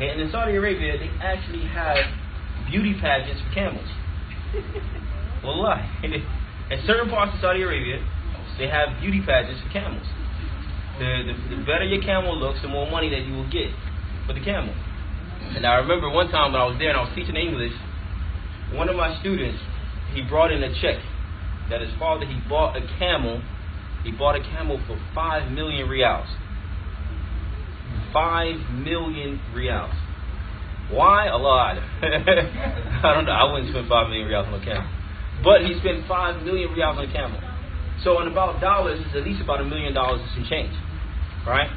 Okay, and in Saudi Arabia, they actually have beauty pageants for camels. Wallahi. In certain parts of Saudi Arabia, they have beauty pageants for camels. The better your camel looks, the more money that you will get for the camel. And I remember one time when I was there and I was teaching English, one of my students, he brought in a check that his father, he bought a camel for 5 million riyals. 5 million riyals. Why? Allah. I don't know. I wouldn't spend 5 million riyals on a camel. But he spent 5 million riyals on a camel. So in about dollars, it's at least about $1 million and some change. Right?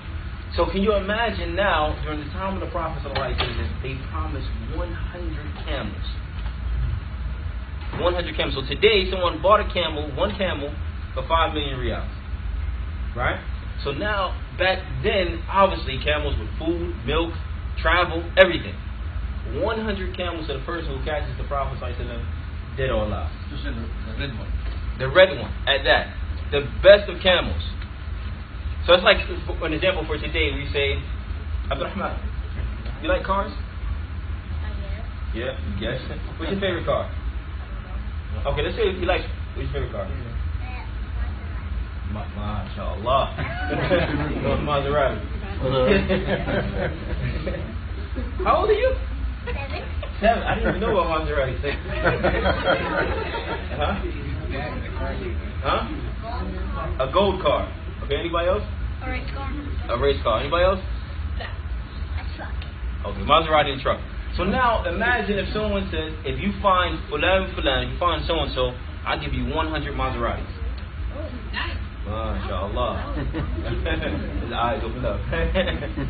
So can you imagine now, during the time of the Prophet ﷺ, they promised 100 camels. 100 camels. So today, someone bought a camel, one camel, for 5 million riyals. Right? So now, back then, obviously, camels with food, milk, travel, everything. 100 camels to the person who catches the Prophet ﷺ, dead or alive. Just in the red one. The red one, at that. The best of camels. So it's like an example for today. We say, Abdurrahman, you like cars? Yeah, yes. What's your favorite car? Okay, let's say you like. What's your favorite car? MashaAllah. Maserati. How old are you? 7. I didn't even know what Maserati said. Huh? A gold car. Okay, anybody else? A race car. A race car. Anybody else? A truck. Okay, Maserati and truck. So now imagine if someone says, if you find fulan, you find so and so, I'll give you 100 Maseratis. Oh, nice. MashaAllah. His eyes opened up.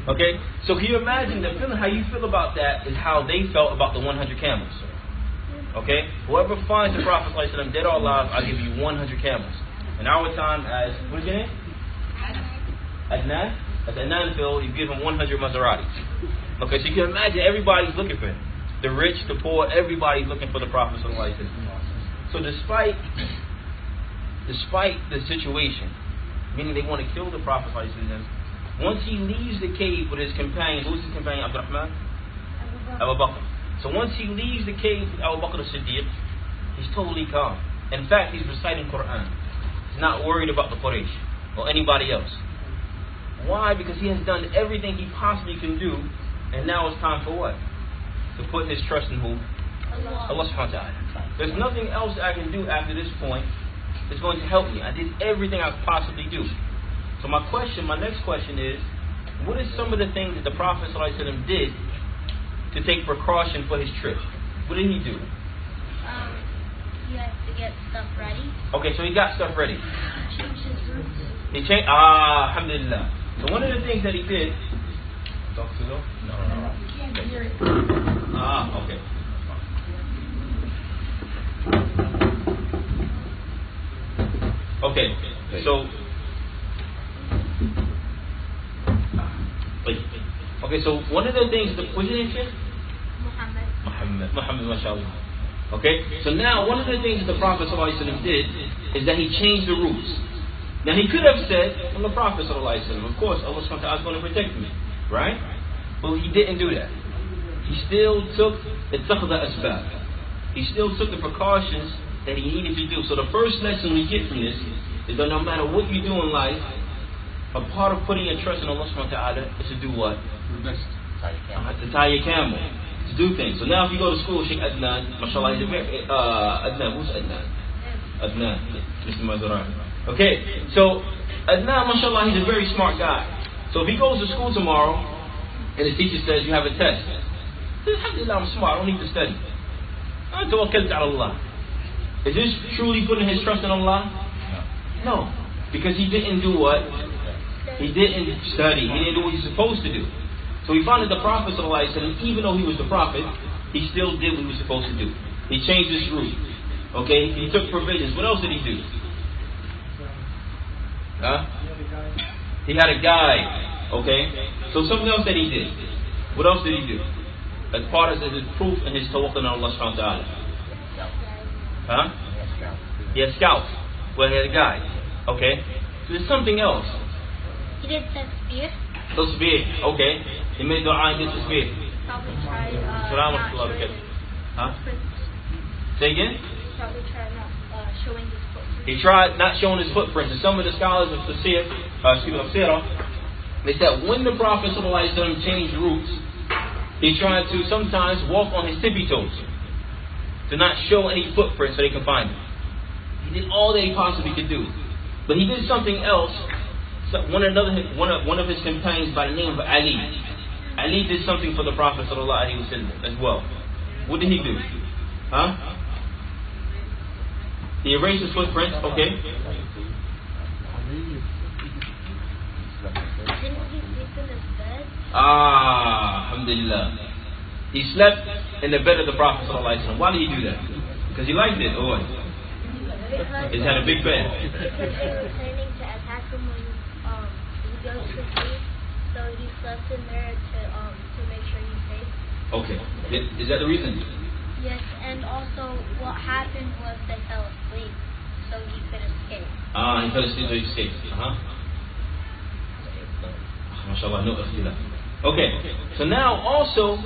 Okay, so can you imagine the feeling? How you feel about that is how they felt about the 100 camels. Okay, whoever finds the Prophet ﷺ dead or alive, I'll give you 100 camels. In our time, as what is your name? Adnan. As Adnan feel, you give him 100 Maseratis. Okay, so you can imagine everybody's looking for him. The rich, the poor, everybody's looking for the Prophet ﷺ. So despite the situation, meaning they want to kill the Prophet ﷺ, once he leaves the cave with his companion, who's his companion? Abdurrahman? Abu Bakr. So once he leaves the cave with Abu Bakr as-Siddiq, he's totally calm. In fact, he's reciting Quran. He's not worried about the Quraysh or anybody else. Why? Because he has done everything he possibly can do, and now it's time for what? To put his trust in who? Allah subhanahu wa ta'ala. There's nothing else I can do after this point that's going to help me. I did everything I could possibly do. So my next question is, what is some of the things that the Prophet ﷺ did to take precaution for his trip? What did he do? He has to get stuff ready. Okay, so he got stuff ready. Change his routes. He changed. Alhamdulillah. So one of the things that he did. Talk to them? No. You can't hear it. Okay. Okay. So. Okay. So one of the things. What's your name, Sheikh? Muhammad, mashallah. Okay, so now one of the things that the Prophet ﷺ did is that he changed the rules. Now he could have said, I'm the Prophet ﷺ, of course Allah subhanahu wa ta'ala is going to protect me, right? But he didn't do that. He still took the asbab. He still took the precautions that he needed to do. So the first lesson we get from this is that no matter what you do in life, a part of putting your trust in Allah subhanahu wa ta'ala is to do what? To tie your camel. To do things. So now if you go to school, Sheikh Adnan, mashallah, he's a very, Adnan, who's Adnan? Adnan, Mr. Maserati. Okay, so Adnan, mashallah, he's a very smart guy. So if he goes to school tomorrow, and his teacher says, you have a test, he says, alhamdulillah, I'm smart, I don't need to study. I tawakkaltu ala Allah. Is this truly putting his trust in Allah? No. Because he didn't do what? He didn't study. He didn't do what he's supposed to do. So we find that the Prophet ﷺ, even though he was the Prophet, he still did what he was supposed to do. He changed his route. Okay? He took provisions. What else did he do? He had a guide. Okay? So something else that he did. What else did he do? As part of his proof and his tawakkul on Allah subhanahu wa ta'ala. He had scouts. Well, he had a guide. Okay? So there's something else. He did tasbih. Tasbih. Okay. He made dua and did tasbih. probably tried Salam not alaikum. showing Huh? his footprints. Say again? Probably tried not showing his footprints. He tried not showing his footprints. And some of the scholars of seerah, they said when the Prophet ﷺ changed routes, he tried to sometimes walk on his tippy toes to not show any footprints so they can find him. He did all that he possibly could do. But he did something else. So one of his companions by the name of Ali. Ali did something for the Prophet ﷺ as well. What did he do? Huh? He erased his footprints. Okay. Didn't he sleep in his bed? Alhamdulillah. He slept in the bed of the Prophet ﷺ. Why did he do that? Because he liked it, or what? It had a big bed. Because they were planning to attack him when he goes to sleep, so he slept in there to make sure he's safe. Okay. Is that the reason? Yes, and also what happened was they fell asleep, so he could escape. He fell asleep so he escaped. MashaAllah, no ikhtilaf. Okay. So now also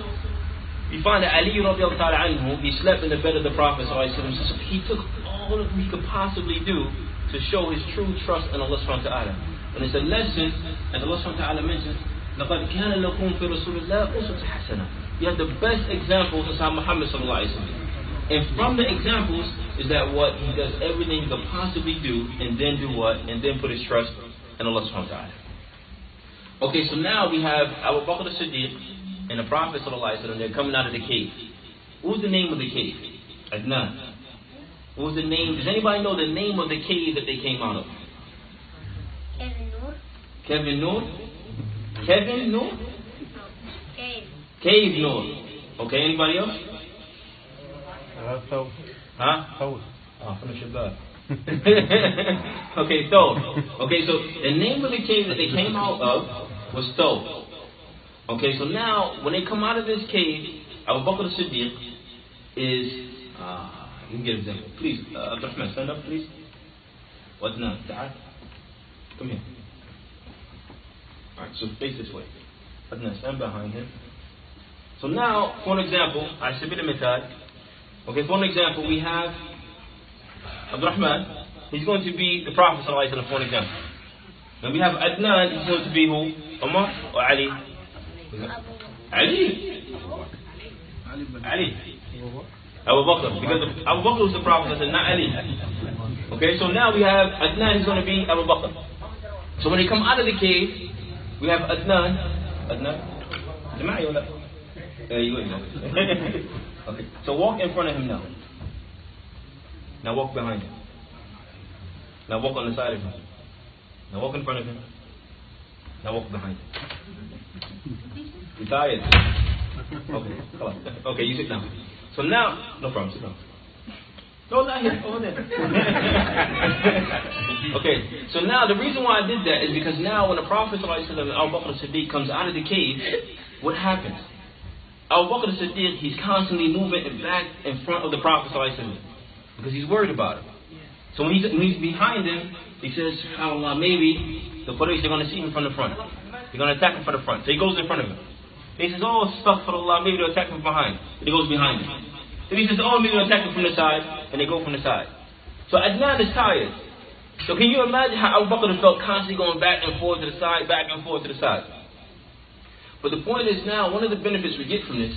we find that Ali radiallahu ta'ala anhu, he slept in the bed of the Prophet ﷺ. So he took all that he could possibly do to show his true trust in Allah subhanahu wa ta'ala. And it's a lesson, as Allah subhanahu wa ta'ala mentions, لَقَدْ كَانَ لَكُمْ فِي رَسُولِ اللَّهِ أُسْوَةٌ حَسَنَةٌ. You have the best examples of Sayyidina Muhammad sallallahu alayhi wa sallam. And from the examples is that what he does everything he could possibly do, and then do what? And then put his trust in Allah subhanahu wa ta'ala. Okay, so now we have Abu Bakr as-Siddiq and the Prophet sallallahu alayhi wa sallam. They're coming out of the cave. What was the name of the cave? Adnan. What was the name? Does anybody know the name of the cave that they came out of? Kevin Noor? Kevin Noor? Cave Noor. Okay, anybody else? Thawr. Huh? Thawr. From the Shabbat. Okay, Thawr. Okay, so the name of the cave that they came out of was Thawr. Okay, so now when they come out of this cave, Abu Bakr as-Siddiq is you can get an example. Please, Abdurrahman, stand up, please. Wadna, ta'al. Come here. Alright, so face this way. Wadna, stand behind him. So now, for an example, I submit a method. Okay, for an example, we have Abdurrahman. He's going to be the Prophet for an example. Then we have Adnan. He's going to be who? Umar or Ali? Ali. Ali. Abu Bakr. Because Abu Bakr was the Prophet, not Ali. Okay, so now we have Adnan. He's going to be Abu Bakr. So when they come out of the cave, we have Adnan. Adnan. Jamai or not? There you go. Okay. So walk in front of him now. Now walk behind him. Now walk on the side of him. Now walk in front of him. Now walk behind him. You tired? Okay. Come on. Okay, you sit down. So now, no problem, sit down. No, not here. Over there. Okay. So now the reason why I did that is because now when the Prophet ﷺ and Abu Bakr as-Siddiq comes out of the cave, what happens? Abu Bakr as-Siddiq, he's constantly moving back in front of the Prophet ﷺ because he's worried about it. So when he's behind him, he says, SubhanAllah, maybe the Quraysh are going to see him from the front. They're going to attack him from the front. So he goes in front of him. He says, oh, astaghfirullah, maybe they'll attack him from behind. But he goes behind him. Then he says, oh, maybe they'll attack him from the side. And they go from the side. So Adnan is tired. So can you imagine how Abu Bakr felt constantly going back and forth to the side, back and forth to the side? But the point is now, one of the benefits we get from this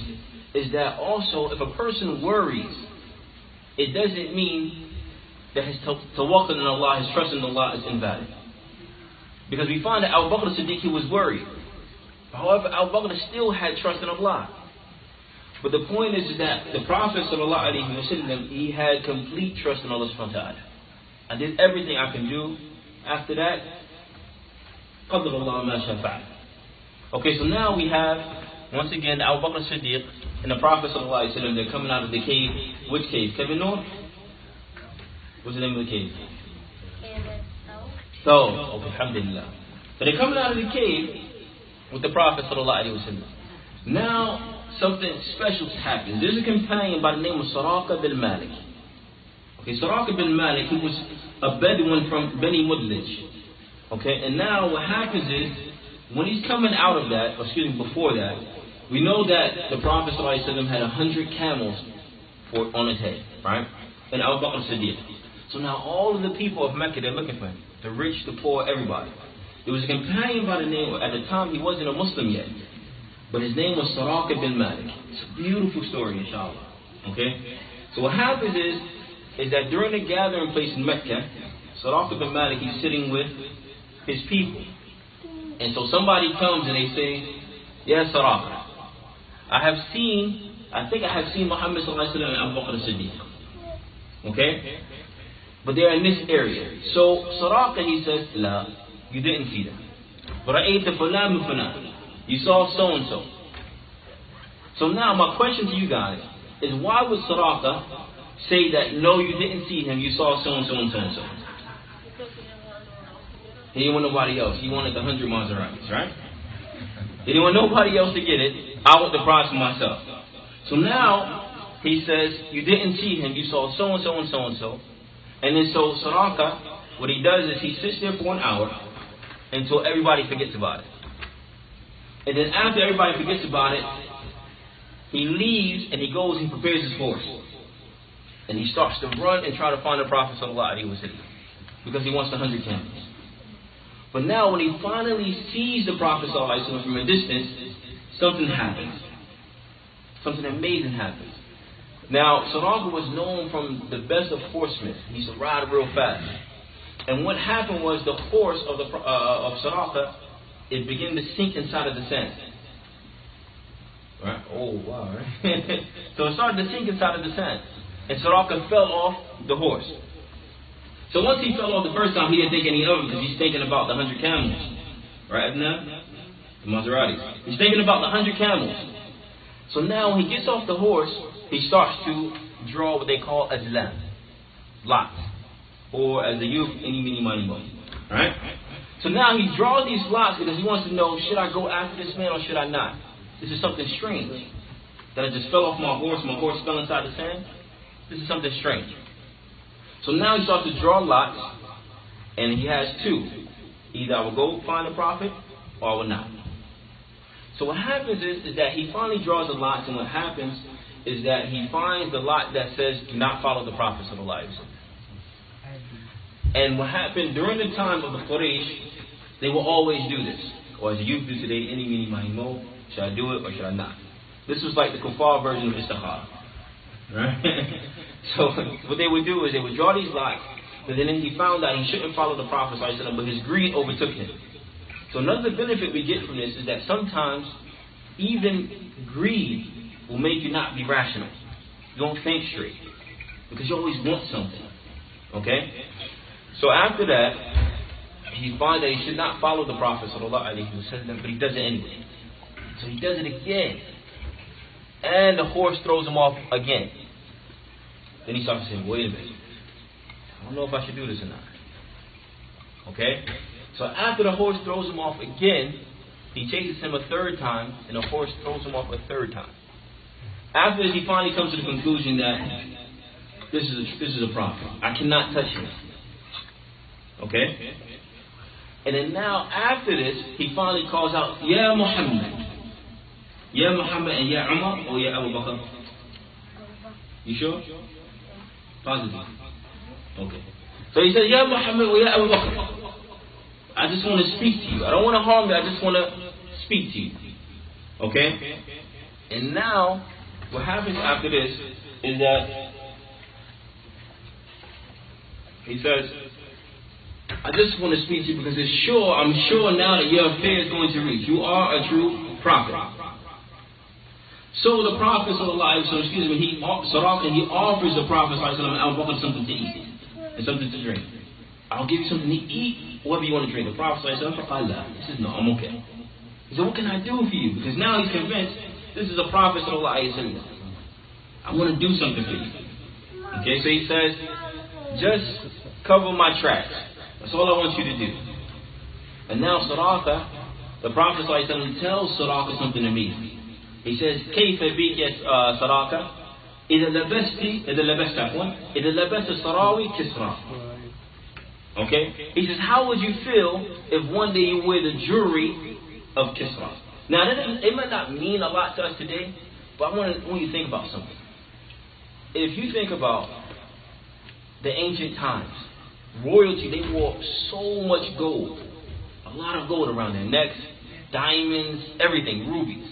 is that also if a person worries, it doesn't mean that his tawakkul in Allah, his trust in Allah is invalid. Because we find that Abu Bakr as-Siddiq, he was worried. However, Abu Bakr still had trust in Allah. But the point is that the Prophet ﷺ, he had complete trust in Allah subhanahu wa ta'ala. I did everything I can do. After that, قَدْرَ اللَّهُ مَا شَاءَ فَعَلَ. Okay, so now we have, once again, Abu Bakr as-Siddiq and the Prophet ﷺ, they're coming out of the cave. Which cave? Kevin Noor? What's the name of the cave? Thawr. Okay, alhamdulillah. So they're coming out of the cave with the Prophet ﷺ. Now, something special happens. There's a companion by the name of Suraqa bin Malik. Okay, Suraqa bin Malik, he was a Bedouin from Beni Mudlij. Okay, and now what happens is, when he's coming out of that, or excuse me, before that, We know that the Prophet ﷺ had 100 camels on his head, right? And Abu Bakr Siddiq. So now all of the people of Mecca, they're looking for him. The rich, the poor, everybody. There was a companion by the name, at the time he wasn't a Muslim yet, but his name was Suraqa bin Malik. It's a beautiful story, inshallah. Okay? So what happens is that during the gathering place in Mecca, Suraqa bin Malik, he's sitting with his people. And so somebody comes and they say, "Ya Suraqa, I think I have seen Muhammad sallallahu alaihi wasallam and Abu Bakr as-Siddiq." Okay? But they're in this area. So Suraqa, he says, "La, you didn't see them. Ra'ayta fulan min fulan. You saw so and so." So now my question to you guys is, why would Suraqa say that no, you didn't see him, you saw so and so and so and so? He didn't want nobody else. He wanted the 100 Maseratis, right? He didn't want nobody else to get it. I want the prize for myself. So now he says, you didn't see him, you saw so and so and so and so. And then so Suraqa, what he does is he sits there for 1 hour until everybody forgets about it. And then after everybody forgets about it, he leaves and he goes and prepares his horse. And he starts to run and try to find the Prophet sallallahu alaihi wasallam, because he wants the 100 camels. But now when he finally sees the Prophet sallallahu alaihi wasallam from a distance, something happens. Something amazing happens. Now, Suraqa was known from the best of horsemen. He used to ride real fast. And what happened was the horse of Suraqa, it began to sink inside of the sand. Right? Oh, wow. Right? So it started to sink inside of the sand. And Suraqa fell off the horse. So once he fell off the first time, he didn't think any of it, because he's thinking about the 100 camels. Right, Abna? The Maseratis. He's thinking about the 100 camels. So now when he gets off the horse, he starts to draw what they call azlam, lots. Or as the youth, any, mini, money, money. Right? So now he draws these lots because he wants to know, should I go after this man or should I not? This is something strange. That I just fell off my horse fell inside the sand. This is something strange. So now he starts to draw lots, and he has two. Either I will go find the Prophet, or I will not. So what happens is that he finally draws the lots, and what happens is that he finds the lot that says, do not follow the Prophet sallallahu alaihi wasallam. And what happened during the time of the Quraysh, they will always do this. Or as the youth do today, any, mini, money, mo, should I do it or should I not? This was like the kuffar version of istikhara. Right? So what they would do is they would draw these lots, but then he found out he shouldn't follow the Prophet sallallahu alaihi wasallam, but his greed overtook him. So another benefit we get from this is that sometimes even greed will make you not be rational. You don't think straight, because you always want something. Okay? So after that, he finds that he should not follow the Prophet sallallahu alaihi wasallam, but he does it anyway. So he does it again. And the horse throws him off again. Then he starts saying, wait a minute. I don't know if I should do this or not. Okay? So after the horse throws him off again, he chases him a third time, and the horse throws him off a third time. After this, he finally comes to the conclusion that this is a prophet. I cannot touch him. Okay? And then now, after this, he finally calls out, Ya Muhammad. Ya Muhammad and Ya Umar or Ya Abu Bakr? You sure? Positive. Okay. So he says, Ya Muhammad or Ya Abu Bakr. I just want to speak to you. I don't want to harm you. I just want to speak to you. Okay? And now, what happens after this is that he says, I just want to speak to you because I'm sure now that your affair is going to reach. You are a true prophet. So the Prophet he offers the Prophet and Abu Bakr something to eat and something to drink. I'll give you something to eat, whatever you want to drink. The Prophet he says, no, I'm okay. He said, what can I do for you? Because now he's convinced this is a Prophet I want to do something for you. Okay, so he says, just cover my tracks. That's all I want you to do. And now Suraqa, the Prophet tells Suraqa something amazing. He says, كيف بك يا سراقة إذا لبست السراوي كسرى. Okay? He says, how would you feel if one day you wear the jewelry of Kisra? Now, it might not mean a lot to us today, but I want you to think about something. If you think about the ancient times, royalty, they wore so much gold, a lot of gold around their necks, diamonds, everything, rubies.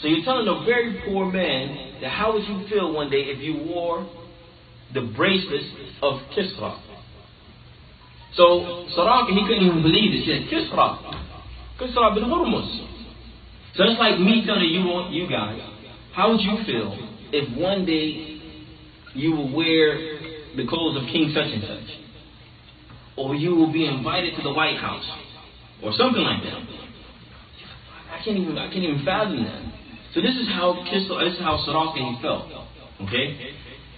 So you're telling a very poor man that how would you feel one day if you wore the bracelets of Kisra? So Suraqa, he couldn't even believe it. He said, Kisra bin Hormuz. So it's like me telling you guys, how would you feel if one day you will wear the clothes of King such and such? Or you will be invited to the White House, or something like that. I can't even fathom that. So this is how Suraqa he felt. Okay?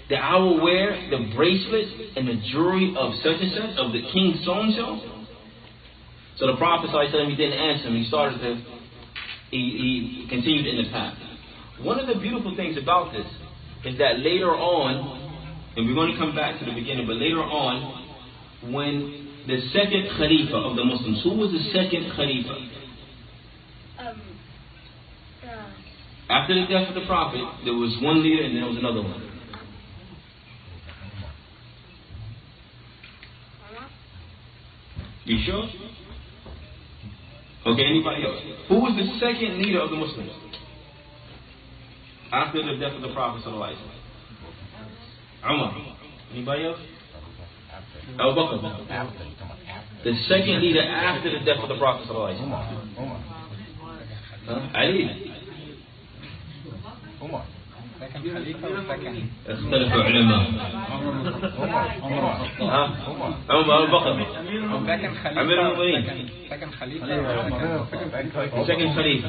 That I will wear the bracelet and the jewelry of such and such, of the king so and so. So the Prophet ﷺ, he didn't answer him. He continued in the path. One of the beautiful things about this is that later on, and we're going to come back to the beginning, but later on, when the second Khalifa of the Muslims, who was the second Khalifa? After the death of the Prophet, there was one leader and then there was another one. You sure? Okay, anybody else? Who was the second leader of the Muslims after the death of the Prophet ﷺ? Umar. Anybody else? Abu Bakr. The second leader after the death of the Prophet ﷺ. Ali. Umar. Second Khalifa or second? اختلف علماء. عمر أبو بكر. Second Khalifa. أمير المؤمنين. Second Khalifa. Second Khalifa.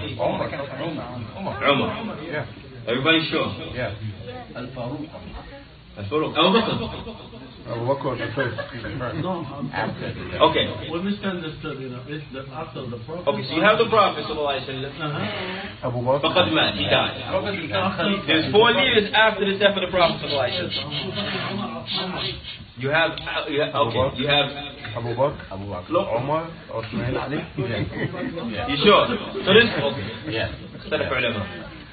Umar. Everybody sure? Yeah. Al-Faruq. Abu Bakr. Abu Bakr the first. No, okay. We misunderstood, it's that after the Prophet. Okay, so you have the Prophet ﷺ. Abu Bakr. فقد مات, he died. There's 4 leaders after the death of the Prophet ﷺ. You have Abu Bakr, Umar, Uthman, Ali. You sure? So this, okay. Yeah.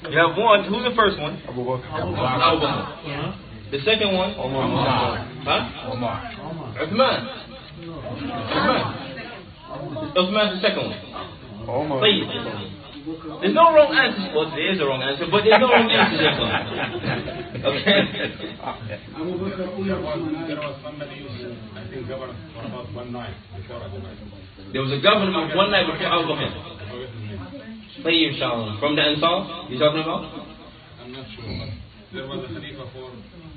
You have one, who's the first one? Abu Bakr. Abu Bakr. The second one? Umar. Huh? Umar. Uthman. Uthman's the second one. Umar. There's no wrong answer. Well, there is a wrong answer, but there's no wrong answer. Okay? There was somebody who, I think, governed for about one night before Abu Bakr. There was a government one night before Abu Bakr. From the Ansar, you talking about? I'm not sure, but there was a Khalifa for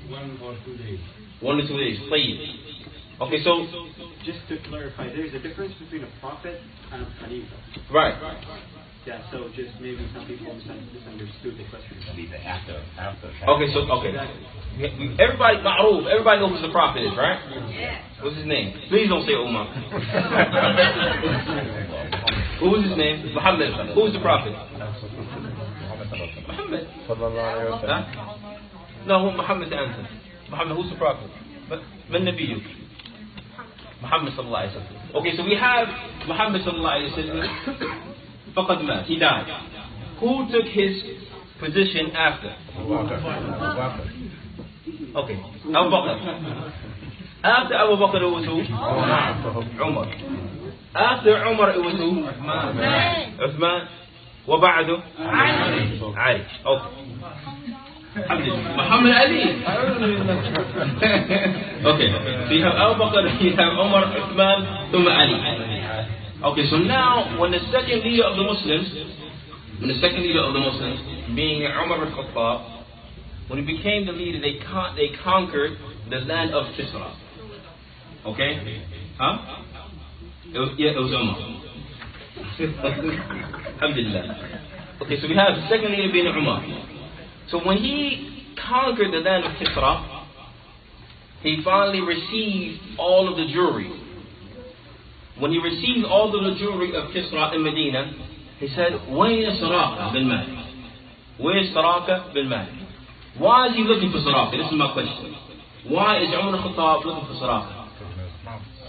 1 or 2 days. 1 or 2 days. Okay, so just to clarify, there's a difference between a prophet and a Khalifa. Right. Yeah, so just maybe some people misunderstood the question. Okay, so everybody, ma'roof, everybody knows who the prophet is, right? Yeah. What's his name? Please don't say Umar. Who was his name? Muhammad. Who was the prophet? Muhammad. Huh? No, Muhammad the answer. Muhammad, who's the prophet? Man Nabiyyu. Muhammad sallallahu alayhi wa sallam. Okay, so we have Muhammad sallallahu alayhi wa sallam. Faqad mat, he died. Who took his position after? Okay, Abu Bakr. After Abu Bakr it was who? Umar. After Umar it was who? Uthman. وبعده علي. Okay. Muhammad Ali. Okay, so you have Abu Bakr, you have Umar, Uthman, thumma Ali. Okay, so now when the second leader of the Muslims, being Umar al-Khattab, when he became the leader, they conquered the land of Kisra. Okay? Huh? It was Umar. Alhamdulillah. Okay, so we have the second leader being Umar. So when he conquered the land of Kisra, he finally received all of the jewelry. When he received all of the jewelry of Kisra in Medina, he said, "Where's Suraqa bin Malik? Where's Suraqa bin Malik?" Why is he looking for Suraqa? This is my question. Why is Umar al-Khattab looking for Suraqa?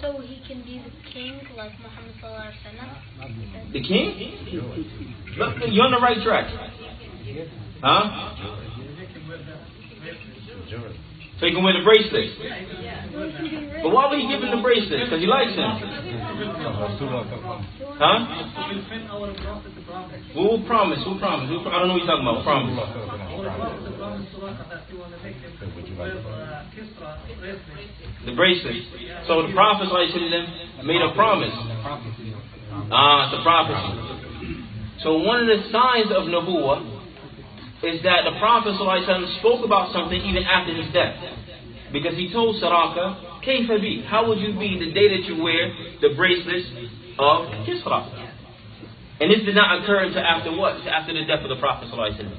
So he can be the king like Muhammad sallallahu alaihi wasallam? The king? Look, you're on the right track. Huh? So he can wear the bracelet. But why would he give him the bracelet? Because he likes him. Huh? We'll promise. I don't know what you're talking about. We'll promise. The bracelet. So the Prophet ﷺ made a promise. It's a prophecy. So one of the signs of Nubuwwah is that the Prophet ﷺ spoke about something even after his death. Because he told Suraqa, Kayfa bi? How would you be the day that you wear the bracelets of Kisra? And this did not occur until after what? After the death of the Prophet ﷺ.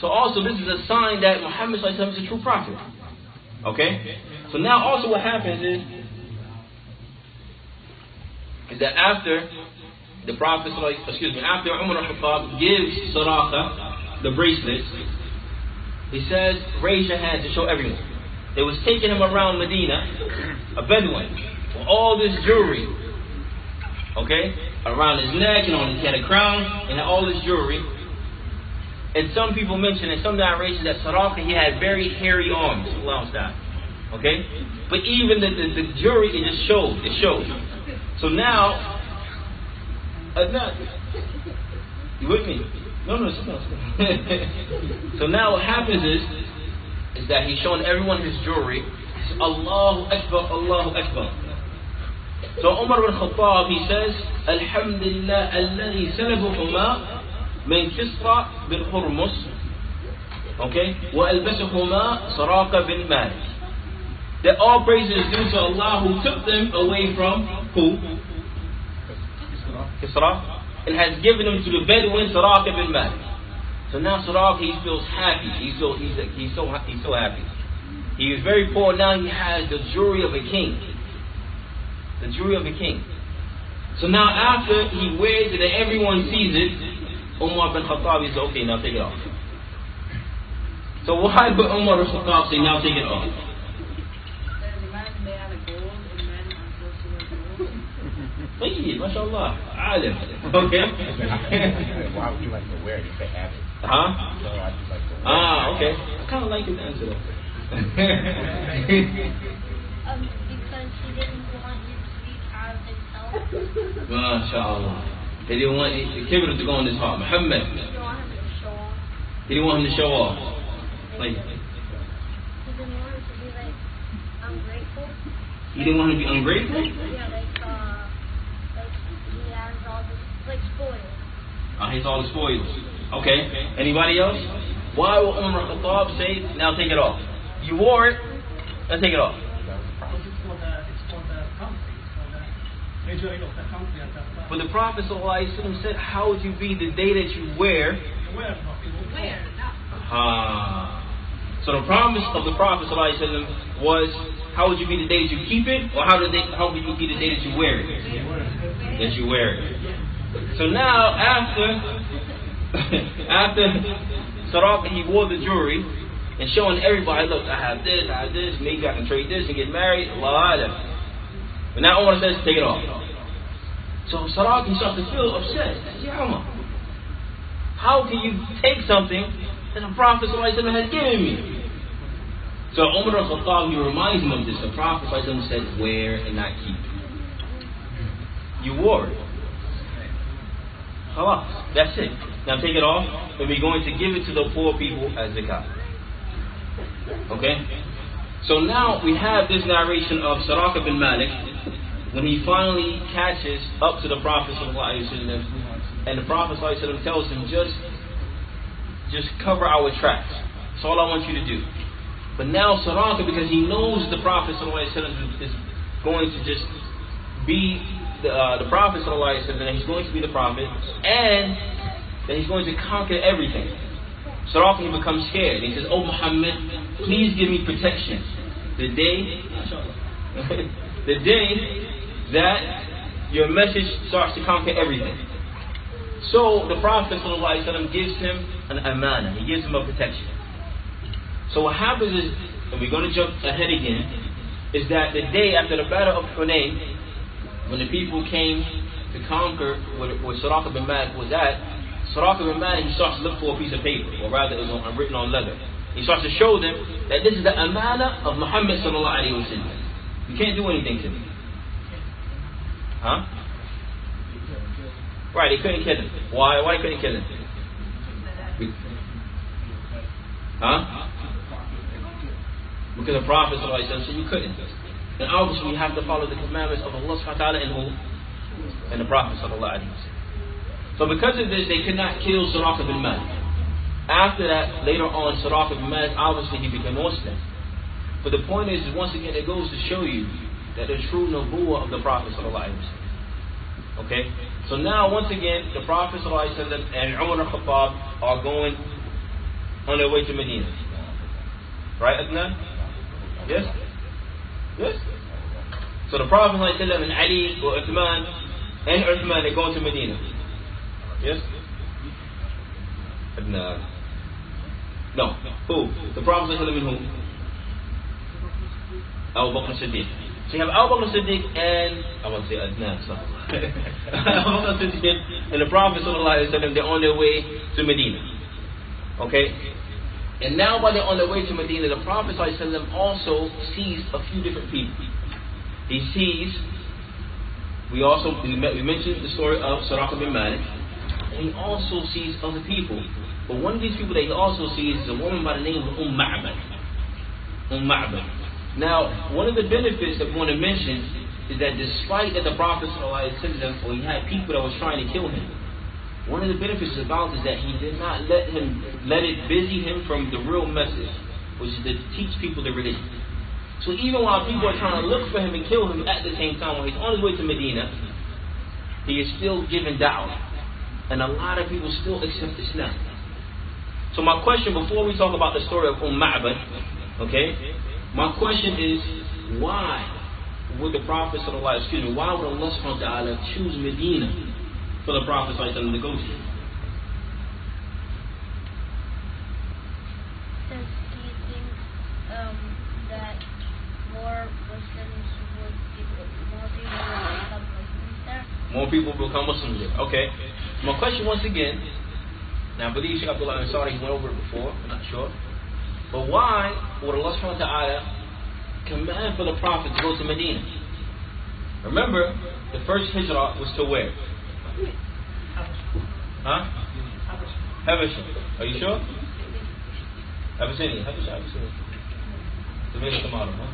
So also this is a sign that Muhammad ﷺ is a true prophet. Okay? So now also what happens is that after the Prophet, after Umar al-Khattab gives Suraqa the bracelets, he says, raise your hands to show everyone. They was taking him around Medina, a Bedouin, with all this jewelry, okay, around his neck, he had a crown and had all this jewelry. And some people mention in some narrations that Suraqa, he had very hairy arms, okay? But even the jewelry, it just showed, So now, you with me? No. So now what happens is that he's showing everyone his jewelry. He says, Allahu Akbar, Allahu Akbar. So Umar bin Khattab, he says, Alhamdulillah, alladhi salabuhuma min Kisra bin Hurmus, okay, wa albasuhuma Suraqa bin Malik. That all praises is due to Allah who took them away from who? Kisra. And has given them to the Bedouin Suraqa bin Malik. So now Suraqa, he feels happy. He's so happy. He is very poor. Now he has the jewelry of a king. The jewelry of a king. So now after he wears it and everyone sees it, Umar bin Khattab says, okay, now take it off. So why would Umar bin Khattab say, now take it off? طيب ما شاء الله عالم. Okay. Why would you like to wear it if they have it? Huh? So I just like to wear it. Okay. I kind of like his answer though. Because he didn't want you to speak out of himself. MashaAllah. He didn't want the kibr to go on his heart. Muhammad. He didn't want him to show off. He didn't want him to show off. Like, He didn't want him to be like ungrateful. he didn't want him to be ungrateful? Yeah, like he has all this like spoils. He's all the spoils. Okay. Anybody else? Why will Umar Khattab say, now take it off? You wore it, now take it off. But the Prophet ﷺ said, how would you be the day that you wear? So the promise of the Prophet ﷺ was, how would you be the day that you keep it? Or how would you be the day that you wear it? That you wear it. So now, after Suraqa, he wore the jewelry and showing everybody, look, I have this, maybe I can trade this and get married, Allah Alam. But now Umar says, take it off. So Suraqa, he starts to feel upset. He says, Ya Umar, how can you take something that the Prophet ﷺ has given me? So Umar al-Khattab, he reminds him of this. The Prophet ﷺ said, wear and not keep. You wore it. Khalas, that's it. Now take it off, and we're going to give it to the poor people as zakat. Okay? So now we have this narration of Suraqa bin Malik when he finally catches up to the Prophet ﷺ, and the Prophet ﷺ tells him, just cover our tracks. That's all I want you to do. But now Suraqa, because he knows the Prophet ﷺ is going to just be the Prophet ﷺ, and he's going to be the Prophet, and that he's going to conquer everything. Suraqa, he becomes scared. He says, oh Muhammad, please give me protection. The day that your message starts to conquer everything. So the Prophet ﷺ gives him an amana. He gives him a protection. So what happens is, and we're going to jump ahead again, is that the day after the battle of Hunayn, when the people came to conquer where Suraqa bin Malik was at, Suraqa bin Malik, he starts to look for a piece of paper, or rather it was written on leather. He starts to show them that this is the amana of Muhammad sallallahu alayhi wa sallam. You can't do anything to me. Huh? Right, they couldn't kill him. Why? Why couldn't kill him? Huh? Because the Prophet sallallahu alayhi wa sallam said you couldn't. And obviously we have to follow the commandments of Allah subhanahu wa ta'ala and who? And the Prophet sallallahu alayhi wa sallam. So because of this, they could not kill Suraqa bin Malik. After that, later on, Suraqa bin Malik, obviously he became Muslim. But the point is, once again, it goes to show you that the true nubuwwah of the Prophet sallallahu alayhi wa sallam. Okay? So now, once again, the Prophet sallallahu alayhi wa sallam and Umar al-Khattab are going on their way to Medina. Right, Adnan? Yes? Yes? So the Prophet sallallahu alayhi wa sallam and Ali or Uthman and Uthman, they're going to Medina. Yes? Adnan. No. Who? The Prophet sallallahu alayhi wa sallam and who? Abu Bakr Siddiq. So you have Abu Bakr Siddiq and I want to say Adnan. Abu Bakr Siddiq and the Prophet sallallahu alayhi wa sallam, they're on their way to Medina. Okay? And now while they're on their way to Medina, the Prophet sallallahu alayhi wa sallam also sees a few different people. He sees, we mentioned the story of Suraqa bin Malik, and he also sees other people. But one of these people that he also sees is a woman by the name of Ma'bad. Now, one of the benefits that we want to mention is that despite that the Prophet ﷺ, or he had people that was trying to kill him, one of the benefits about is that he did not let it busy him from the real message, which is to teach people the religion. So even while people are trying to look for him and kill him, at the same time, when he's on his way to Medina, he is still giving da'wah. And a lot of people still accept Islam. So my question, before we talk about the story of Ma'bad, okay, my question is, why would the Prophet why would Allah subhanahu wa ta'ala choose Medina for the Prophet to go to? Because do you think that more Muslims would become Muslims there? More people will become Muslims there. Okay. My question once again, now I believe Sheikh Abdullah Ansari, he went over it before, I'm not sure. But why would Allah subhanahu wa ta'ala command for the Prophet to go to Medina? Remember, the first hijrah was to where? Huh? Habasha. Are you sure? Abyssinia. Tomato, huh?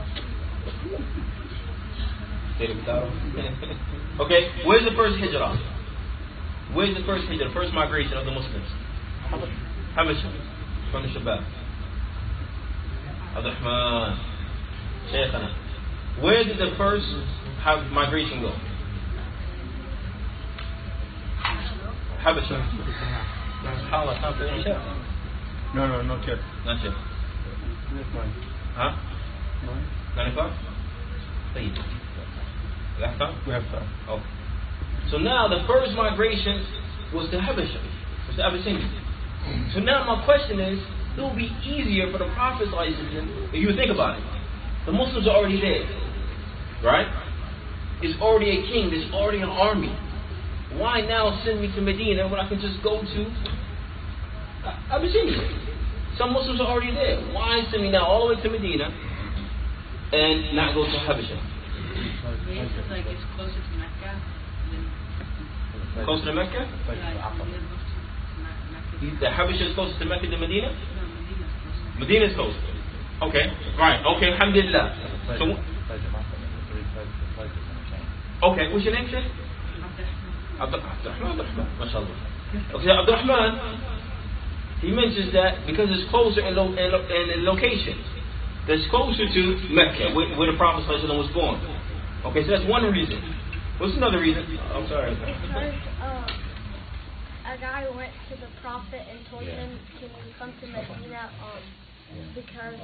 Okay, where's the first hijrah? Where's the first hijrah, the first migration of the Muslims? Habasha. From the Shabab. Abdurrahman. Shaykhana. Where did the first migration go? Habasha. No, not yet. Not yet. Huh? 9 o'clock? We have time. Okay. So now the first migration was to Habasha, was to Abyssinia. So now my question is, it will be easier for the Prophet if you think about it. The Muslims are already there, right? It's already a king, there's already an army. Why now send me to Medina when I can just go to Abyssinia? Some Muslims are already there. Why send me now all the way to Medina and not go to Habasha? It's like it's closer to Mecca. Closer to Mecca? The Habasha is closer to Mecca than Medina? No, Medina is closer. Okay, right. Okay, alhamdulillah. So, okay, what's your name, Sheikh? Abdurrahman, mashallah. Okay, Abdurrahman, he mentions that because it's closer in location. That's closer to Mecca, where the Prophet was born. Okay, so that's one reason. What's another reason? I'm sorry. Because a guy went to the Prophet and told him to come to Medina because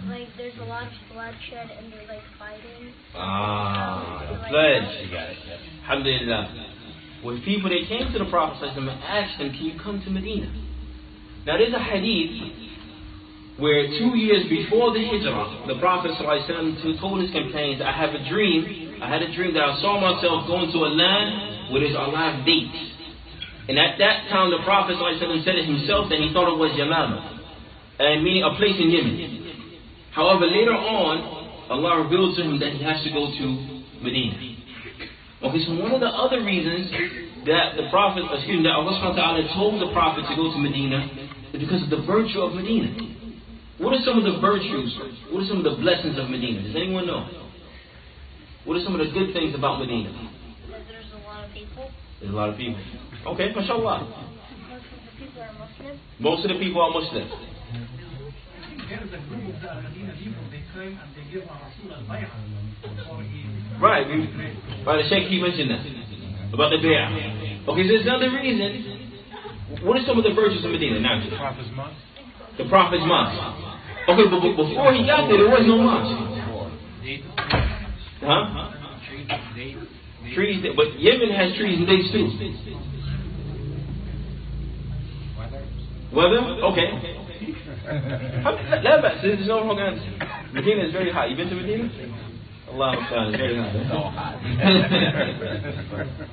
like there's a lot of bloodshed and they're like fighting. The pledge. You got it. Alhamdulillah. When people they came to the Prophet and asked him, can you come to Medina? Now there's a hadith where 2 years before the Hijrah, the Prophet ﷺ told his companions, I had a dream that I saw myself going to a land where there's a lot of dates. And at that time the Prophet ﷺ said it himself that he thought it was Yamama, and meaning a place in Yemen. However, later on, Allah revealed to him that he has to go to Medina. Okay, so one of the other reasons that the Prophet, that Allah subhanahu wa ta'ala told the Prophet to go to Medina is because of the virtue of Medina. What are some of the virtues? What are some of the blessings of Medina? Does anyone know? What are some of the good things about Medina? That there's a lot of people. There's a lot of people. Okay, mashallah. Most of the people are Muslim. Most of the people are Muslim. There is a group of the Medina people, they came and they give Rasul al-Bay'ah. Right, the Sheikh, he mentioned that about the Bay'ah. Okay, so there's another reason. What are some of the virtues of Medina? Now, The Prophet's mosque? the Prophet's mosque. Okay, but before he got there was no mosque. Huh? Trees, but Yemen has trees and dates too. Weather? Okay. لا بأس, there's no wrong answer. Medina is very hot. You been to Medina? Allah Akbar, it's very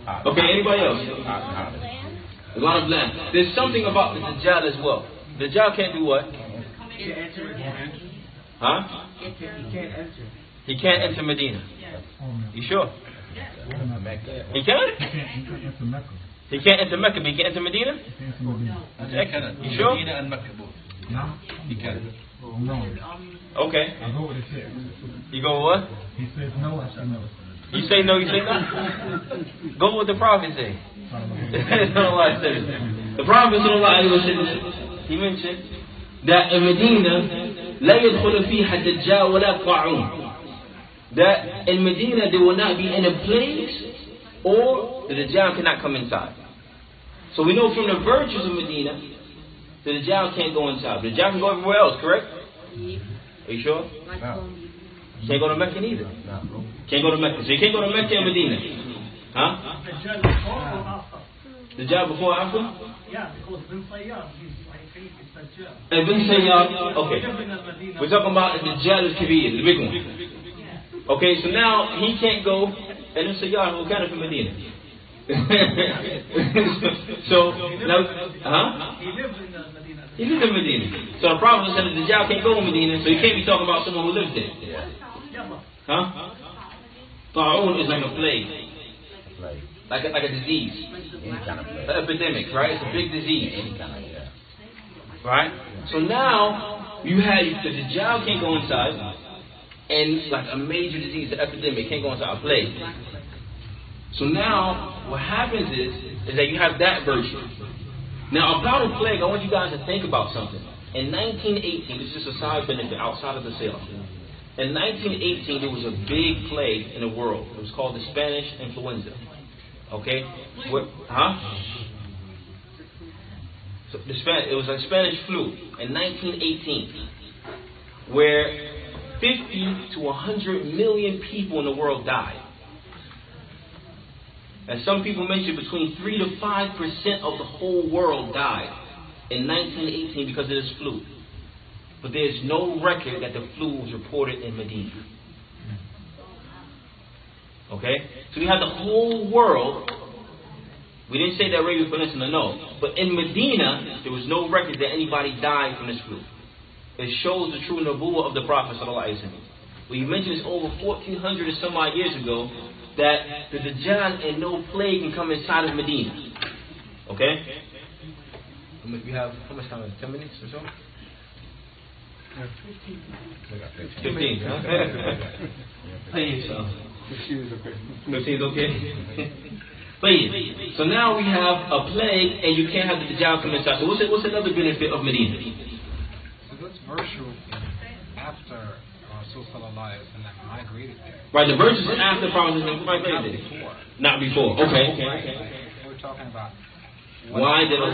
hot. Okay, anybody else? A lot of land. There's something about the Dajjal as well. The Dajjal can't do what? Huh? He can't enter Medina. You sure? He can? He can't enter Mecca, but he can enter Medina? You sure? Medina and Mecca both. He can. Okay. I go with the chair. You go with what? He says no, I say no. You say no, you say no? Go with the Prophet say. The Prophet he mentioned that in Medina لا يدخل فيها الدجال ولا طاعون. That in Medina there will not be any plagues or the Dajjal cannot come inside. So we know from the virtues of Medina, the Dajjal can't go inside. The Dajjal can go everywhere else, correct? Are you sure? No. You can't go to Mecca neither. No. Can't go to Mecca. So you can't go to Mecca and Medina. Huh? Dajjal before or after? Dajjal before or after? Yeah, because Bin Sayyad, I think it's Dajjal. And Bin Sayyad, okay. We're talking about the Dajjal al-Kabir, the big one. Okay, so now he can't go, and Bin Sayyad will kind of from Medina. So, now, huh? He lives in Medina. He lives in Medina. So the Prophet said that the Dajjal can't go to Medina, so he can't be talking about someone who lives there. Huh? Ta'un is like a plague. Like a disease. An epidemic, right? It's a big disease. Right? So now, you have, the Dajjal can't go inside, and like a major disease, an epidemic, can't go inside, a plague. So now, what happens is that you have that virtue. Now, about a plague, I want you guys to think about something. In 1918, this is just a side benefit outside of the seerah. In 1918, there was a big plague in the world. It was called the Spanish influenza. Okay? Huh? So it was a Spanish flu in 1918, where 50 to 100 million people in the world died. And some people mention between 3 to 5% of the whole world died in 1918 because of this flu. But there's no record that the flu was reported in Medina. Okay? So we have the whole world. We didn't say that Arabian Peninsula, no. But in Medina, there was no record that anybody died from this flu. It shows the true nubuwwah of the Prophet ﷺ. We mentioned this over 1,400 or some odd years ago, that the Dajjal and no plague can come inside of Medina. Okay? We have, how much time? 10 minutes or so? 15. Huh? 15 is okay? So now we have a plague and you can't have the Dajjal come inside. So what's another benefit of Medina? So that's virtue after Rasul sallallahu alayhi wa sallam migrated there. Right, the verses after the Prophet migrated there. Not before. Okay. We're talking about why did the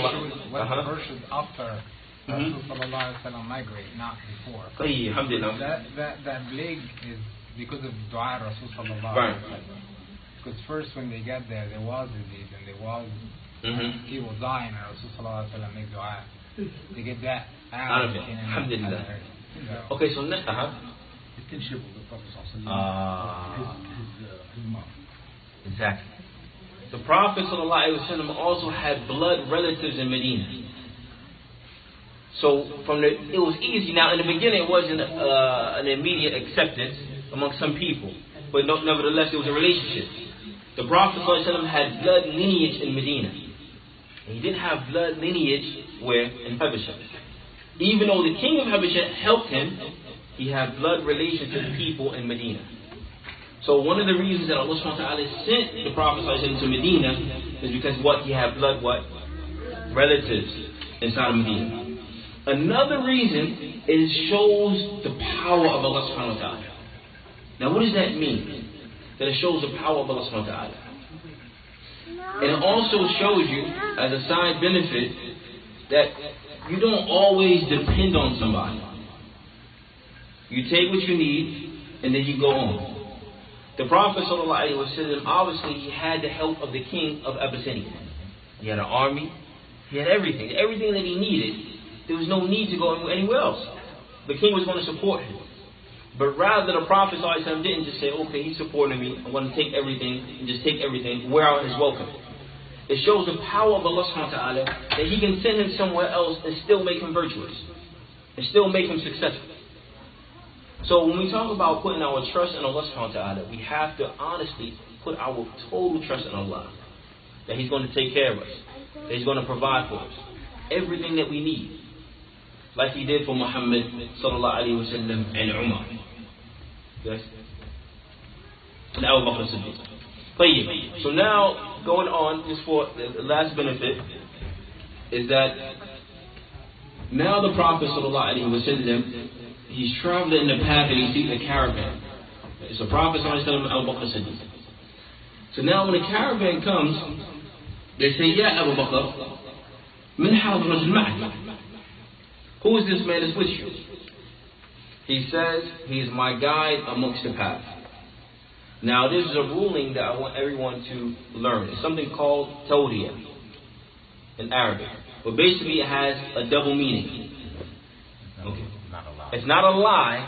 verses after Rasul sallallahu alayhi wa sallam migrated, not before. That plague is because of dua Rasul sallallahu alayhi wa sallam. Because first when they get there was disease and there was people dying and Rasul sallallahu alayhi wa sallam made dua. to get that out of it. Alhamdulillah. Okay, so next, the kinship of the Prophet his mom. Exactly. The Prophet ﷺ also had blood relatives in Medina. So it was easy. Now in the beginning it wasn't an immediate acceptance among some people, but nevertheless it was a relationship. The Prophet ﷺ had blood lineage in Medina. And he didn't have blood lineage where? In Habasha. Even though the king of Habasha helped him, he had blood relations to the people in Medina. So one of the reasons that Allah subhanahu wa ta'ala sent the Prophet ﷺ to Medina is because he had blood relatives inside of Medina. Another reason is shows the power of Allah subhanahu wa ta'ala. Now what does that mean? That it shows the power of Allah subhanahu wa ta'ala. And it also shows you, as a side benefit, that you don't always depend on somebody. You take what you need, and then you go on. The Prophet ﷺ, obviously, he had the help of the king of Abyssinia. He had an army. He had everything. Everything that he needed. There was no need to go anywhere else. The king was going to support him. But rather, the Prophet ﷺ didn't just say, okay, he's supporting me, I'm going to take everything, and just take everything, wear out his welcome. It shows the power of Allah subhanahu wa ta'ala that he can send him somewhere else and still make him virtuous. And still make him successful. So when we talk about putting our trust in Allah subhanahu wa ta'ala, we have to honestly put our total trust in Allah. That he's going to take care of us. That he's going to provide for us. Everything that we need. Like he did for Muhammad sallallahu alayhi wa sallam and Umar. Yes? And Abu Bakr Siddiq. So now, going on, just for the last benefit, is that now the Prophet sallallahu alayhi wa sallam, he's traveling in the path and he sees a caravan. It's the Prophet sallallahu alayhi wa sallam and Abu Bakr Siddiq. So now when the caravan comes, they say, Ya Abu Bakr, min hadha rajul ma'ak? Who is this man that's with you? He says, he is my guide amongst the path. Now this is a ruling that I want everyone to learn. It's something called Tawriya in Arabic. But basically it has a double meaning. Okay. It's not a lie.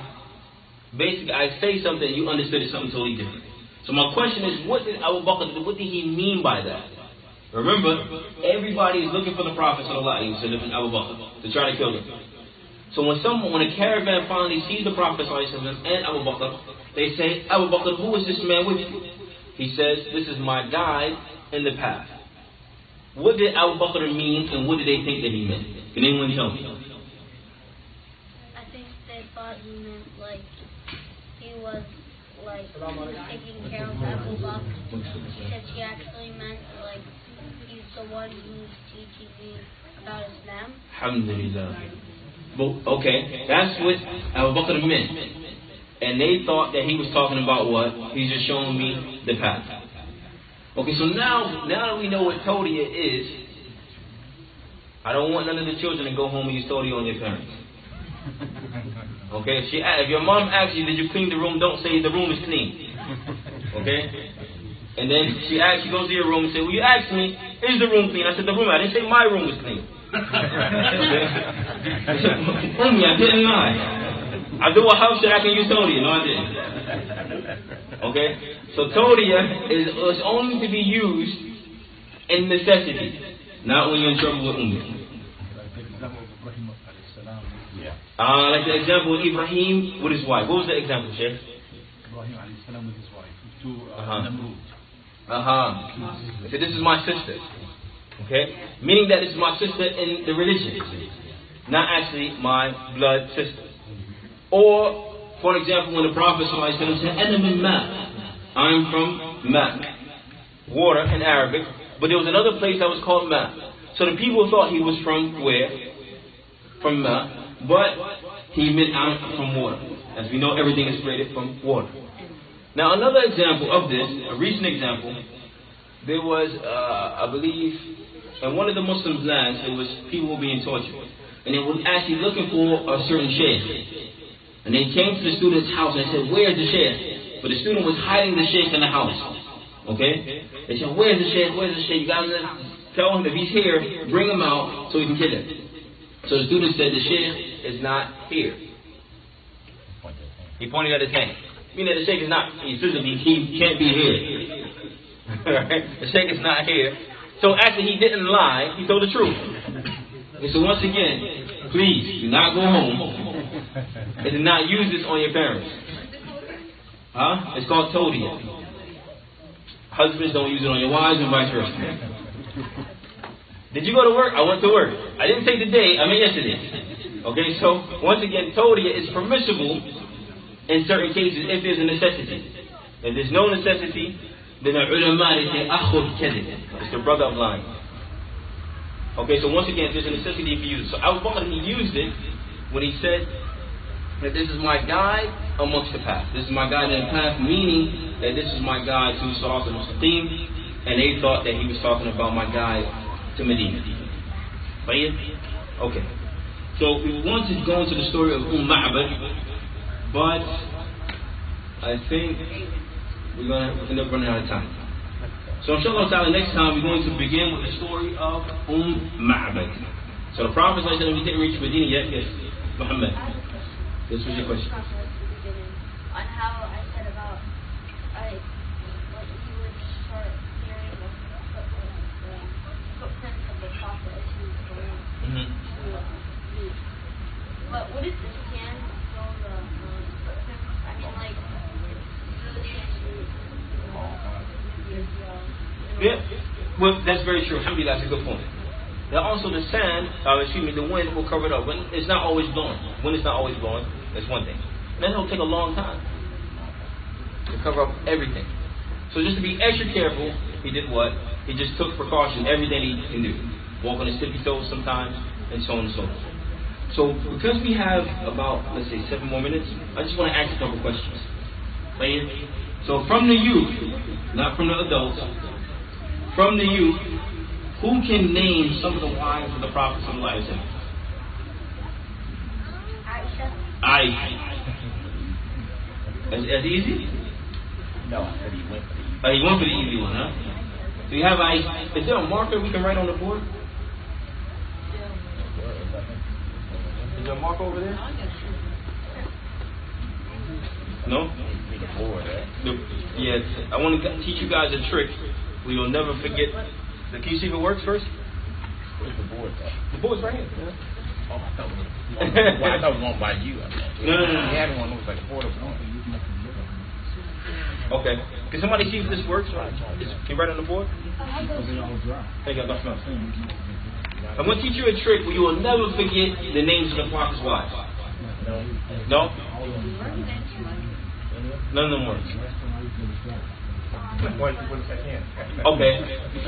Basically I say something and you understood it something totally different. So my question is, what did Abu Bakr, what did he mean by that? Remember, everybody is looking for the Prophet sallallahu alaihi wasallam and Abu Bakr to try to kill him. So when a caravan finally sees the Prophet sallallahu alaihi wasallam and Abu Bakr, they say, Abu Bakr, who is this man with you? He says, this is my guide in the path. What did Abu Bakr mean and what did they think that he meant? Can anyone tell me? I think they thought he meant like he was like taking care of Abu Bakr. She said she actually meant like he's the one who's teaching me about Islam. Alhamdulillah. Okay, that's what Abu Bakr meant. And they thought that he was talking about what? He's just showing me the path. Okay, so now that we know what Tawriya is, I don't want none of the children to go home and use Tawriya on their parents. Okay, if your mom asks you, did you clean the room? Don't say the room is clean. Okay? And then she goes to your room and says, well, you asked me, is the room clean? I said, the room, I didn't say my room was clean. Only I didn't lie. I do a house that I can use Tawriya. No, I didn't. Okay? So Tawriya is only to be used in necessity, not when you're in trouble with Ummah. Like the example of Ibrahim with his wife. What was the example, Sheikh? Ibrahim alayhi salam with his wife to Namrud. So this is my sister. Okay? Meaning that this is my sister in the religion, not actually my blood sister. Or, for example, when the Prophet ﷺ said, Ana min ma, I'm from ma, water in Arabic, but there was another place that was called ma. So the people thought he was from where? From ma, but he meant I'm from water. As we know, everything is created from water. Now another example of this, a recent example, there was, I believe, in one of the Muslim lands, there was people were being tortured. And they were actually looking for a certain sheikh. And they came to the student's house and said, where's the sheikh? But the student was hiding the sheikh in the house. Okay? They said, where's the sheikh? Where's the sheikh? You gotta tell him if he's here, bring him out so we can kill him. So the student said the sheikh is not here. He pointed at his hand. Meaning that the sheikh is not, physically, he can't be here. Right? The sheikh is not here. So actually he didn't lie, he told the truth. And so once again, please, do not go home and do not use this on your parents. Huh? It's called Tawriya. Husbands don't use it on your wives and vice versa. Did you go to work? I went to work. I didn't say today, I meant yesterday. Okay, so once again, Tawriya is permissible in certain cases if there's a necessity. If there's no necessity, then the ulama they say akhul kadhib. It's the brother of lying. Okay, so once again, there's a necessity for use. So Abu Bakr, he used it when he said that this is my guide amongst the path. This is my guide in the path, meaning that this is my guide to Suraqa bin Malik, and they thought that he was talking about my guide to Medina. Okay. So we want to go into the story of Ma'bad, but I think we're going to end up running out of time. So inshallah ta'ala, next time we're going to begin with the story of Ma'bad. So the Prophet said he didn't reach Medina yet. Yes, Muhammad. This was your question. On how I said about like you would start hearing the footprints of the Prophet as he was going to leave. But what if the sand on the footprints? I mean, like yeah, well, that's very true. Alhamdulillah, that's a good point. Now also the sand, the wind will cover it up. When it's not always blowing. When it's not always blowing, that's one thing. And then it'll take a long time to cover up everything. So just to be extra careful, he did what? He just took precaution, everything he can do. Walk on his tippy toes sometimes, and so on and so forth. So because we have about, let's say, 7 more minutes, I just want to ask a couple questions. So from the youth, not from the adults, from the youth, who can name some of the wives of the Prophet ﷺ? Aisha. As easy? No, I said he went for the easy. He went for the easy one, huh? So you have Aisha. Is there a marker we can write on the board? Is there a marker over there? No? Yes. I want to teach you guys a trick where you'll never forget. Can you see if it works first? Where's the board at? The board's right here. Yeah. Oh, I thought it was one by you. No. He had one that was like a portable one. Okay. Can somebody see if this works? Can you write on the board? Thank you. I'm going to teach you a trick where you will never forget the names of the Prophet's wives. No? None of them work. Okay.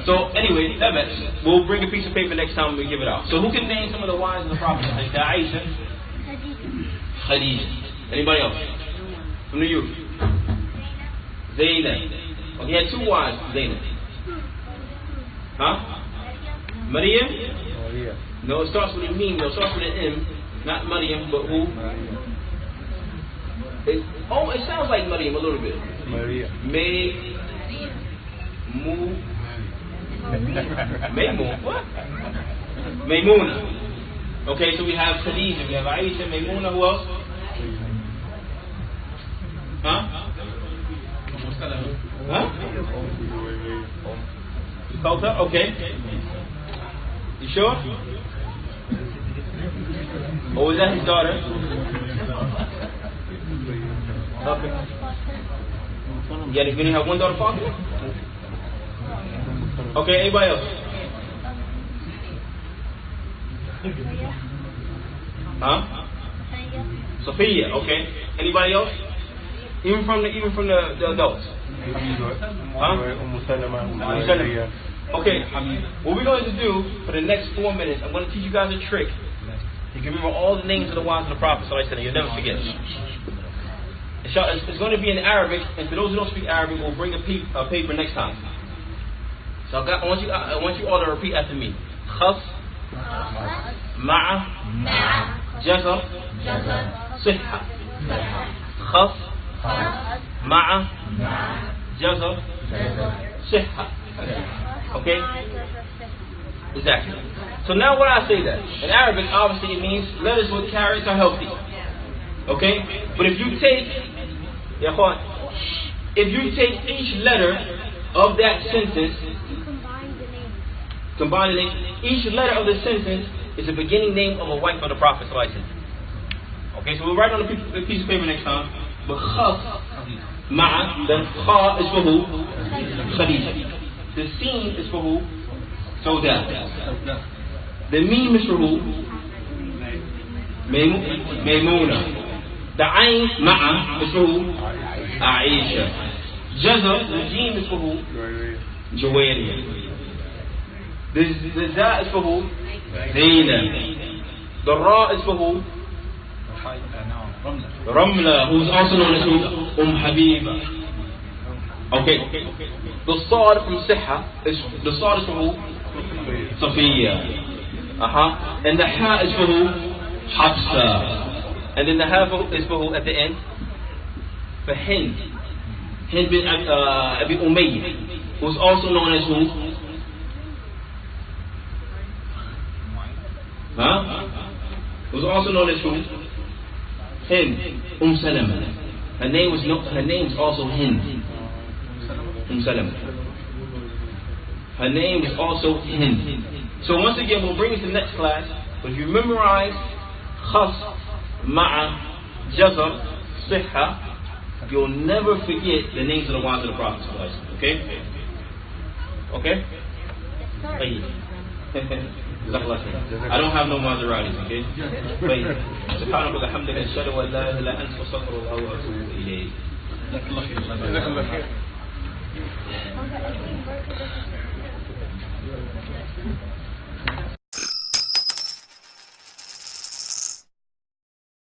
So anyway, we'll bring a piece of paper next time we give it out. So who can name some of the wives of the Prophet? Aisha. Khadija. Anybody else? From the youth? Zaynab. Okay, he had 2 wives, Zaynab. Huh? Maryam? No, it starts with a meme. No, it starts with an M. Not Maryam, but who? It sounds like Maryam a little bit. Maria. What? Maymuna. Okay, so we have Khadija, we have Aisha, Maymuna, who else? Huh? Huh? Okay. You sure? Or was that his daughter? Okay. Yeah, you didn't have one daughter, Fatima? Okay, anybody else? Huh? Sophia, okay. Anybody else? Even from the adults? Huh? Okay, what we're going to do for the next 4 minutes, I'm going to teach you guys a trick. You can remember all the names of the wives of the Prophet, so I said, you'll never forget. It's going to be in Arabic, and for those who don't speak Arabic, we'll bring a paper next time. So I want you all to repeat after me. Khas, Ma'a, Jazar, Sihha. Khas, Ma'a, Jazar, Sihha. Okay? Exactly. So now when I say that, in Arabic, obviously it means letters with carriers are healthy. Okay? But if you take each letter of that sentence, combine the name, each letter of the sentence is the beginning name of a wife of the Prophet. Okay, so we'll write on a piece of paper next time. But ma'a, the kha is for who? Khadija. The sin is for who? Sauda. The meme is for who? Maymuna. The ayn ma'a is for who? Aisha. Jazr, the jim is for who? Juwayriya. The za is for who? Zainab. The ra is for who? Ramla, who is also known as who? Habiba. Okay. The sad from Siha is the sad is for who? Safiya. And the ha is for who? Hafsa. And then the ha is for who at the end? For Hind. Hind bin Abi Umayyah, who is also known as who? Who's also known as who? Hind. Salama. Her name is also Hind. Salama. Her name is also Hind. So once again, we'll bring it to the next class. But if you memorize Khas, Ma'a, Jazr, Sihha, you'll never forget the names of the wives of the Prophet. Okay? Okay? I don't have no Maseratis, okay? سبحانك وبحمدك أشهد أن لا إله إلا أنت أستغفرك وأتوب إليك.